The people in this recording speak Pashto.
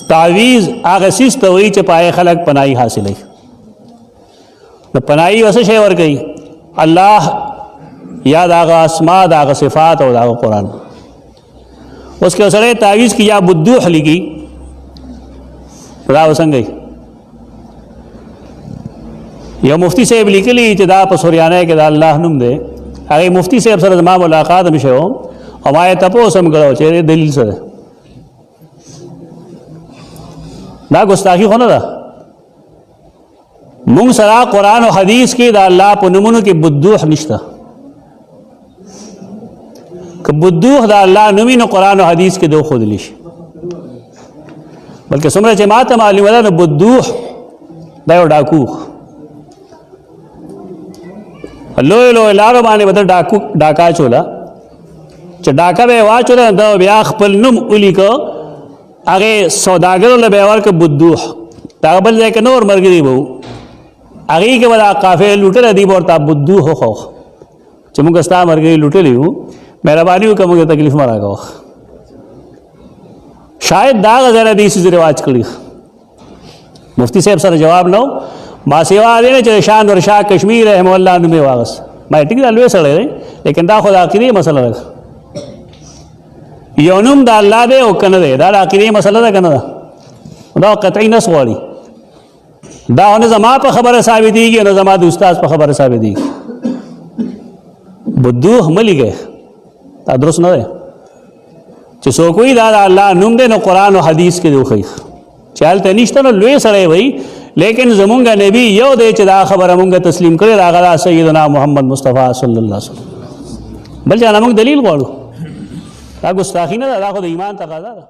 تعویز هغه سیس ته وایي چې پای خلک پناهي حاصلوي. د پناهي وسه شی ورکوي الله یا د هغه اسما د هغه صفات او د هغه قرآن. اوس که سړی تعویز کې یا بدوح لیکي دا وسنګي یو مفتی صاحب لیکلی چې دا په سوریانه کې د الله نوم دی. هغه مفتی صاحب سره زما ملاقات هم شو او ما یې تپوس هم کړو چې دلیل سره دا ګستاخي خو نه ده. مونږ سره قرآن او حدیث کې د الله په نومونو کې بدوح نشته. که بدوح د الله نومي نو قرآن او حدیث کې دو ښودلی شي. بلکې څومره چې ما ته معلومه ده نو بدوح دا یو ډاکو لوی لوی لارو باندې به د ډاکا چوله چې ډاکه به یې واچوله دا بیا خپل نوم ولیکه هغې سوداګرو له به یې ورکړه بدوح. د هغه بل ځای کې نور ملګري به وو هغې کې به دا قافیې لوټله دي به ورته بدوح وښوه چې موږ ستا ملګري لوټلي وو مهرباني وکړه موږ تکلیف مه راکوه. شاید دا هغه ځای نه دې څیز رواج کړي. مفتی صاحب سره جواب نه و ما سوا دی نه چې شان ورشاه کشمیر رحمه الله نوم یې واغست. ما ټیک دا لوی سړی دی لیکن دا خو د عقیدې مسله ده. یو نوم د الله دی او که نه دی دا د عقیدې مسله ده که نه ده. دا قطعي نس غواړي. دا نه زما په خبره ثابتېږي نه زما د استاد په خبره ثابتېږي. بدوح مه لیکئ دا درست نه دی. چې څوک وایي دا د الله نوم دی نو قرآن او حدیث کې دې وښیي چې هلته نشته نو لوی سړی وایي لیکن زمونږ نبی یو دی چې دا خبره مونږ تسلیم کړې دا هغه سیدنا محمد مصطفی صلی الله علیه وسلم. بل چا نه مونږ دلیل غواړو دا ګستاخي نه ده دا خو د ایمان تقاضا ده.